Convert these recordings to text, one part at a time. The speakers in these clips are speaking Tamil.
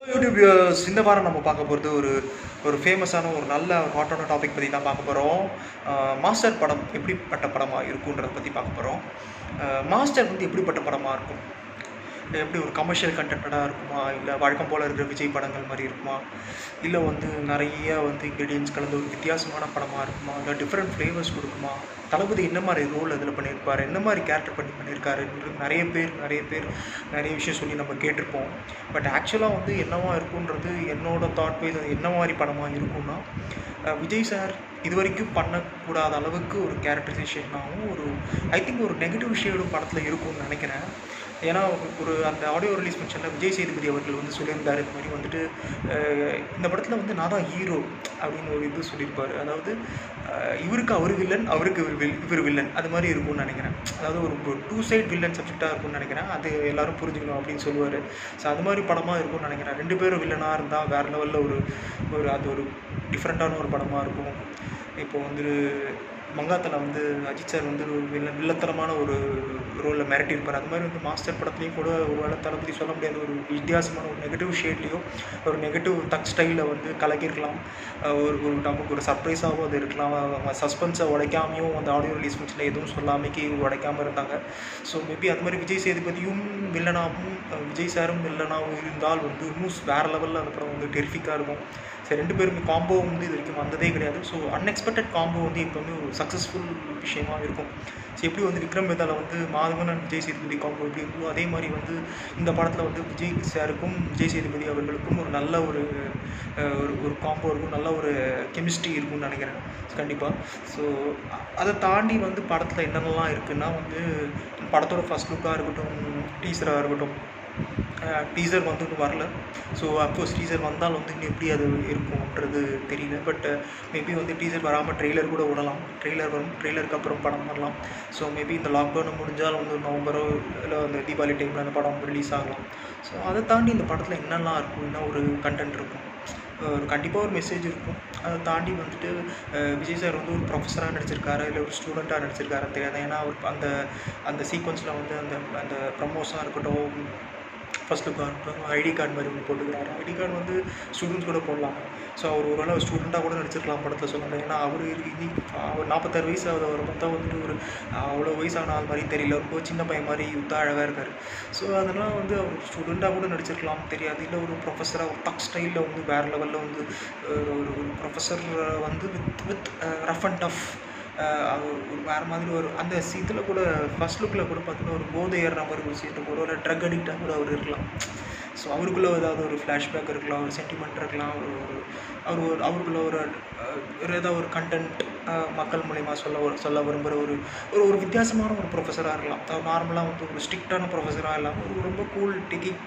யூடியூப் இந்த வாரம் நம்ம பார்க்க போகிறது ஒரு ஒரு ஃபேமஸான ஒரு நல்ல ஹாட்டான டாபிக் பற்றி தான் பார்க்க போகிறோம். மாஸ்டர் படம் எப்படிப்பட்ட படமாக இருக்குன்றதை பற்றி பார்க்க போகிறோம். மாஸ்டர் வந்து எப்படிப்பட்ட படமாக இருக்கும்? எப்படி ஒரு கமர்ஷியல் கண்டென்ட்டாக இருக்குமா, இல்லை வழக்கம் போல் இருக்கிற விஜய் படங்கள் மாதிரி இருக்குமா, இல்லை வந்து நிறைய வந்து இன்க்ரீடியன்ஸ் கலந்து ஒரு வித்தியாசமான படமாக இருக்குமா, இல்லை டிஃப்ரெண்ட் ஃப்ளேவர்ஸ் கொடுக்குமா, தளபதி என்ன மாதிரி ரோல் அதில் பண்ணியிருப்பார், என்ன மாதிரி கேரக்டர் பண்ணியிருக்காரு நிறைய பேர் நிறைய விஷயம் சொல்லி நம்ம கேட்டிருப்போம். பட் ஆக்சுவலாக வந்து என்னவா இருக்குன்றது என்னோடய தாட் வைஸ் அது என்ன மாதிரி படமாக இருக்கும்னா, விஜய் சார் இது வரைக்கும் பண்ணக்கூடாத அளவுக்கு ஒரு கேரக்டரைசேஷனாகவும் ஒரு ஐ திங்க் ஒரு நெகட்டிவ் ஷேடும் படத்தில் இருக்கும்னு நினைக்கிறேன். ஏன்னா ஒரு அந்த ஆடியோ ரிலீஸ் ஃபங்க்ஷனில் விஜய் சேதுபதி அவர்கள் வந்து சொல்லியிருந்தார், இந்த மாதிரி வந்துட்டு இந்த படத்தில் வந்து நான் தான் ஹீரோ அப்படின்னு ஒரு இது சொல்லியிருப்பார். அதாவது இவருக்கு அவர் வில்லன், அவருக்கு இவர் வில்லன், அது மாதிரி இருக்கும்னு நினைக்கிறேன். அதாவது ஒரு டூ சைட் வில்லன் சப்ஜெக்டாக இருக்கும்னு நினைக்கிறேன். அது எல்லோரும் புரிஞ்சுக்கணும் அப்படின்னு சொல்லுவார். ஸோ அது மாதிரி படமாக இருக்கும்னு நினைக்கிறேன். ரெண்டு பேரும் வில்லனாக இருந்தால் வேறு லெவலில் ஒரு அது ஒரு டிஃப்ரெண்ட்டான ஒரு படமாக இருக்கும். இப்போ வந்து மங்காத்தில் வந்து அஜித் சார் வந்து ஒரு வில்லத்தனமான ஒரு ரோலில் மிரட்டியிருப்பார். அது மாதிரி வந்து மாஸ்டர் படத்துலேயும் கூட ஒரு வேளை தளபதி சொல்ல முடியாத ஒரு வித்தியாசமான ஒரு நெகட்டிவ் ஷேட்லேயோ ஒரு நெகட்டிவ் தக் ஸ்டைலில் வந்து கலக்கியிருக்கலாம். ஒரு நமக்கு ஒரு சர்ப்ரைஸாகவும் அது இருக்கலாம். சஸ்பென்ஸை உடைக்காமையும் அந்த ஆடியோ ரிலீஸ் ஃபங்க்ஷனில் எதுவும் சொல்லாமைக்கு உடைக்காமல் இருந்தாங்க. ஸோ மேபி அது மாதிரி விஜய் சேதுபதியும் வில்லனாகவும் விஜய் சாரும் வில்லனாகவும் இருந்தால் வந்து இன்னும் வேறு லெவலில் அந்த படம் வந்து டெரிஃபிக்காக இருக்கும். சரி, ரெண்டு பேருமே காம்போ வந்து இது வரைக்கும் வந்ததே கிடையாது. ஸோ அன்எக்ஸ்பெக்டட் காம்போ வந்து எப்போவுமே ஒரு சக்ஸஸ்ஃபுல் விஷயமாக இருக்கும். ஸோ எப்படி வந்து விக்ரம் வேதாவில் வந்து மாதவன் அண்ட் விஜய் சேதுபதி காம்போ எப்படி இருந்தோ அதே மாதிரி வந்து இந்த படத்தில் வந்து விஜய் சாருக்கும் விஜய் சேதுபதி அவர்களுக்கும் ஒரு நல்ல ஒரு ஒரு காம்போ இருக்கும், நல்ல ஒரு கெமிஸ்ட்ரி இருக்கும்னு நினைக்கிறேன் கண்டிப்பாக. ஸோ அதை தாண்டி வந்து படத்தில் என்னென்னலாம் இருக்குதுன்னா வந்து படத்தோட ஃபஸ்ட் லுக்காக இருக்கட்டும், டீசராக இருக்கட்டும், டீசர் வந்து இன்னும் வரல. ஸோ அஃப்கோர்ஸ் டீசர் வந்தால் வந்து இன்னும் எப்படி அது இருக்கும்ன்றது தெரியல. பட் மேபி வந்து டீசர் வராமல் ட்ரெய்லர் கூட விடலாம். ட்ரெய்லர் வரும், ட்ரெய்லருக்கு அப்புறம் படம் வரலாம். ஸோ மேபி இந்த லாக்டவுனை முடிஞ்சால் வந்து நவம்பரோ இல்லை அந்த தீபாவளி டைமில் அந்த படம் ரிலீஸ் ஆகலாம். ஸோ அதை தாண்டி இந்த படத்தில் என்னெல்லாம் இருக்கும், என்ன ஒரு கண்டென்ட் இருக்கும், ஒரு கண்டிப்பாக ஒரு மெசேஜ் இருக்கும். அதை தாண்டி வந்துட்டு விஜய் சார் வந்து ஒரு ப்ரொஃபஸராக நடிச்சிருக்காரு இல்லை ஒரு ஸ்டூடெண்ட்டாக நடிச்சிருக்காரு தெரியாது. ஏன்னா அவர் அந்த அந்த சீக்வன்ஸில் வந்து அந்த அந்த ப்ரமோஸாக இருக்கட்டும், ஃபஸ்ட் லுக்காக இருக்கட்டும், ஐடி கார்டு மாதிரி ஒன்று போட்டுக்கிறாரு. ஐடி கார்டு வந்து ஸ்டூடெண்ட்ஸ் கூட போடலாம். ஸோ அவர் ஒரு வேளை ஸ்டூடெண்ட்டாக கூட நடிச்சிருக்கலாம் படத்தில் சொல்லலாம். ஏன்னா அவர் அவர் 46 வயசு ஆகுது. அவர் பார்த்தா வந்துட்டு ஒரு அவ்வளோ வயசான ஆள் மாதிரி தெரியல, ரொம்ப சின்ன பையன் மாதிரி யுத்தா அழகாக இருக்கார். ஸோ அதெல்லாம் வந்து அவர் ஸ்டூடெண்ட்டாக கூட நடிச்சிருக்கலாம் தெரியாது. இல்லை ஒரு ப்ரொஃபஸராக ஒரு டக் ஸ்டைலில் வந்து வேறு லெவலில் வந்து ஒரு ப்ரொஃபஸர் வந்து வித் ரஃப் அண்ட் டஃப் ஒரு வேறு மாதிரி ஒரு அந்த இதில் கூட ஃபஸ்ட் லுக்கில் கூட பார்த்தீங்கன்னா ஒரு போதை ஏறுற மாதிரி ஒரு சீட்டு ஒரு ட்ரக் அடிக்டாக கூட அவர் இருக்கலாம். ஸோ அவருக்குள்ளே ஏதாவது ஒரு ஃப்ளாஷ்பேக் இருக்கலாம், ஒரு சென்டிமெண்ட் இருக்கலாம், அவருக்குள்ள ஒரு ஏதாவது ஒரு கண்டென்ட் மக்கள் மூலயமா சொல்ல விரும்புகிற ஒரு வித்தியாசமான ஒரு ப்ரொஃபஸராக இருக்கலாம். நார்மலாக வந்து ஒரு ஸ்ட்ரிக்டான ப்ரொஃபஸராக இல்லாமல் ஒரு ரொம்ப கூல்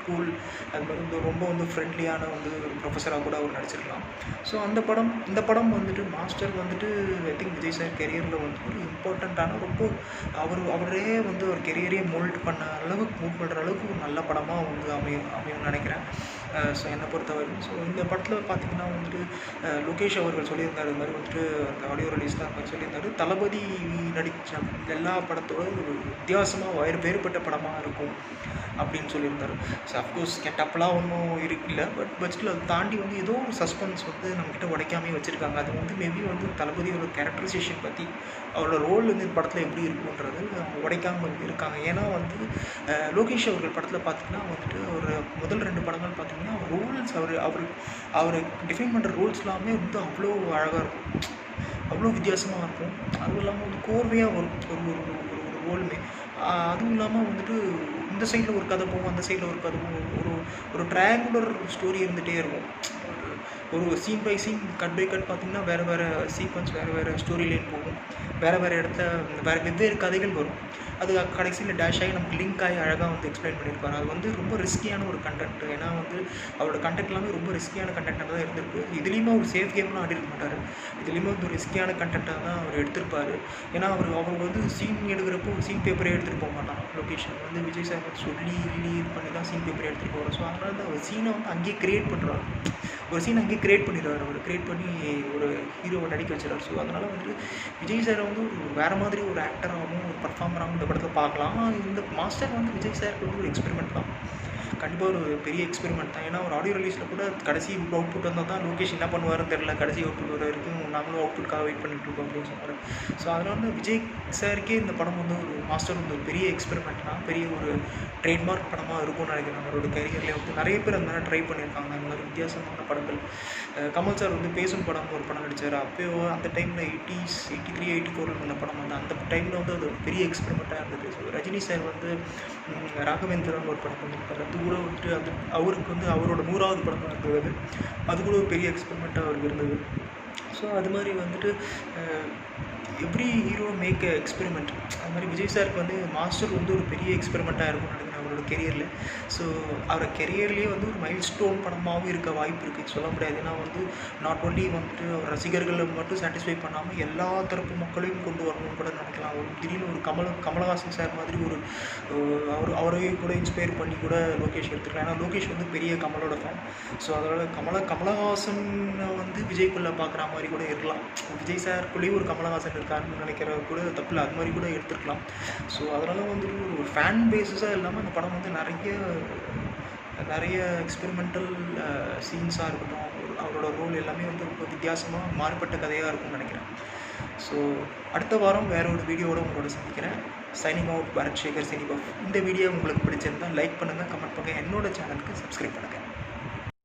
கூல் அது மாதிரி வந்து ரொம்ப வந்து ஃப்ரெண்ட்லியான வந்து ஒரு ப்ரொஃபஸராக கூட அவர் நடிச்சிருக்கலாம். ஸோ இந்த படம் வந்துட்டு மாஸ்டர் வந்துட்டு ஐ திங்க் விஜய் சார் கெரியரில் வந்து ஒரு இம்பார்ட்டண்ட்டான ரொம்ப அவரே வந்து ஒரு கெரியரே மூவ் பண்ணுற அளவுக்கு ஒரு நல்ல படமாக வந்து அமையும்னு நினைக்கிறேன். ஸோ என்னை பொறுத்தவரைக்கும். ஸோ இந்த படத்தில் பார்த்திங்கன்னா வந்துட்டு லோகேஷ் அவர்கள் சொல்லியிருந்தார், இது மாதிரி வந்துட்டு அந்த ஆடியோ ரிலீஸில் அந்த மாதிரி சொல்லியிருந்தார், தளபதி நடித்த எல்லா படத்தோட ஒரு வித்தியாசமாக வேறுபட்ட படமாக இருக்கும் அப்படின்னு சொல்லியிருந்தார். ஸோ அஃப்கோர்ஸ் கெட்டப்லாம் ஒன்றும் இல்லை, பட் ஸ்டில் அதை தாண்டி வந்து ஏதோ ஒரு சஸ்பென்ஸ் வந்து நம்மக்கிட்ட உடைக்காமே வச்சுருக்காங்க. அது வந்து மேபி வந்து தளபதியோட கேரக்டரைசேஷன் பற்றி அவரோட ரோல் வந்து இந்த படத்தில் எப்படி இருக்குன்றது உடைக்காமல் இருக்காங்க. ஏன்னா வந்து லோகேஷ் அவர்கள் படத்தில் பார்த்திங்கன்னா வந்துட்டு ஒரு முதல் 2 படங்கள் பார்த்திங்கன்னா ரோல்ஸ் அவர் டிஃபைன் பண்ணுற ரோல்ஸ் எல்லாமே வந்து அவ்வளோ அழகாக இருக்கும், அவ்வளோ வித்தியாசமாக இருக்கும். அதுவும் இல்லாமல் வந்து கோர்வையாக வரும் ஒரு ரோலுமே. அதுவும் இல்லாமல் வந்துட்டு இந்த சைடில் ஒரு கதை போகும், அந்த சைடில் ஒரு கதை போகும், ஒரு ட்ரையாங்குலர் ஸ்டோரி இருந்துகிட்டே இருக்கும். ஒரு scene by scene cut by cut பார்த்திங்கன்னா வேறு சீக்வன்ஸ் வேறு ஸ்டோரி லைன் போகும், வேறு இடத்துல வெவ்வேறு கதைகள் வரும். அது கடைசியில் டேஷ் ஆகி நமக்கு லிங்க் ஆகி அழகாக வந்து எக்ஸ்பிளைன் பண்ணியிருப்பார். அது வந்து ரொம்ப ரிஸ்கியான ஒரு கண்டென்ட். ஏன்னா வந்து அவரோட கண்டென்ட் எல்லாமே ரொம்ப ரிஸ்கியான கண்டென்ட்டாக தான் இருந்திருக்கு. இதுலேயுமே ஒரு சேஃப் கேம்லாம் ஆடிருக்க மாட்டார். இதுலேயுமே வந்து ஒரு ரிஸ்கியான கண்டென்ட்டாக தான் அவர் எடுத்திருப்பார். ஏன்னா அவர் வந்து சீன் எடுக்கிறப்போ சீன் பேப்பரே எடுத்துகிட்டு போக மாட்டான். லொக்கேஷன் வந்து விஜய் சார் வந்து சொல்லி இது பண்ணி தான் சீன் பேப்பரே எடுத்துகிட்டு போகிறார். ஸோ அதனால தான் அவர் சீனை வந்து அங்கேயே க்ரியேட் பண்ணுறாரு. ஒரு சீன் அங்கேயே க்ரியேட் பண்ணிடுவார். அவர் க்ரியேட் பண்ணி ஒரு ஹீரோவை நடிக்க வச்சுறாரு. ஸோ அதனால் வந்து விஜய் சாரை வந்து ஒரு வேறு மாதிரி ஒரு ஆக்டராகவும் ஒரு பர்ஃபார்மராகவும் இந்த படத்தில் பார்க்கலாம். ஆனால் இந்த மாஸ்டர் வந்து விஜய் சாருக்கு வந்து ஒரு எக்ஸ்பெரிமெண்ட் தான். கண்டிப்பாக ஒரு பெரிய எக்ஸ்பெரிமெண்ட் தான். ஏன்னா ஒரு ஆடியோ ரிலீஸில் கூட கடைசி அவுட்புட் வந்தால் தான் லோகேஷ் என்ன பண்ணுவாருன்னு தெரில, கடைசி அவுட்புட் வர வரைக்கும் நாங்களும் அவுட்புட்காக வெயிட் பண்ணிட்டு இருக்கோம் அப்படின்னு சொன்னார். ஸோ அதனால் வந்து விஜய் சாருக்கே இந்த படம் வந்து ஒரு மாஸ்டர் வந்து ஒரு பெரிய எக்ஸ்பெரிமெண்ட்னா, பெரிய ஒரு ட்ரேட்மார்க் படமாக இருக்கும்னு நினைக்கிறேன். அவரோட கரியர்லேயே வந்து நிறைய பேர் அந்த மாதிரி ட்ரை பண்ணியிருக்காங்க அந்த மாதிரி வித்தியாசமான படங்கள். கமல் சார் வந்து பேசும் படம் ஒரு படம் நடித்தார். அப்போயோ அந்த டைமில் 80s 83 84 அந்த படம் வந்து அந்த டைமில் வந்து அது ஒரு பெரிய எக்ஸ்பெரிமெண்ட்டாக இருந்தது. ஸோ ரஜினி சார் வந்து ராகவேந்திரன் ஒரு படம் பண்ணியிருப்பார். அது கூட வந்துட்டு அது அவருக்கு வந்து அவரோட 100வது படமாக இருந்தது. அது கூட ஒரு பெரிய எக்ஸ்பெரிமெண்ட்டாக அவருக்கு இருந்தது. ஸோ அது மாதிரி வந்துட்டு every hero make a experiment. அது மாதிரி விஜய் சாருக்கு வந்து மாஸ்டர் வந்து ஒரு பெரிய எக்ஸ்பெரிமெண்ட்டாக இருக்கும்னு நினைக்கிறேன் அவரோட கெரியரில். ஸோ அவர் கெரியர்லேயே வந்து ஒரு மைல் ஸ்டோன் படமாகவும் இருக்க வாய்ப்பு இருக்குது, சொல்ல முடியாது. ஏன்னா வந்து நாட் ஒன்லி வந்துட்டு அவர் ரசிகர்களை மட்டும் சாட்டிஸ்ஃபை பண்ணாமல் எல்லா தரப்பு மக்களையும் கொண்டு வரணும்னு கூட நினைக்கலாம். ஒரு திடீர்னு ஒரு கமலஹாசன் சார் மாதிரி ஒரு அவரையும் கூட இன்ஸ்பயர் பண்ணி கூட லோகேஷ் எடுத்துக்கலாம். ஏன்னா லோகேஷ் வந்து பெரிய கமலோட ஃபேன். ஸோ அதனால் கமலஹாசனை வந்து விஜய்க்குள்ளே பார்க்குற மாதிரி கூட இருக்கலாம். விஜய் சாருக்குள்ளேயும் ஒரு கமலஹாசன் இருக்காருன்னு நினைக்கிற கூட தப்பில்லை, அது மாதிரி கூட எடுத்துருக்கலாம். ஸோ அதனால் வந்து ஒரு ஃபேன் பேஸஸாக இல்லாமல் அந்த படம் வந்து நிறைய எக்ஸ்பெரிமெண்டல் சீன்ஸாக இருக்கட்டும், அவரோட ரோல் எல்லாமே வந்து ரொம்ப வித்தியாசமாக மாறுபட்ட கதையாக இருக்கும்னு நினைக்கிறேன். ஸோ அடுத்த வாரம் வேற ஒரு வீடியோவோட உங்களோட சந்திக்கிறேன். Signing out, Bharath Sekar, Cinebuff. இந்த வீடியோ உங்களுக்கு பிடிச்சிருந்தால் லைக் பண்ணுங்கள், கமெண்ட் பண்ணுங்கள், என்னோட சேனலுக்கு சப்ஸ்கிரைப் பண்ணுங்கள்.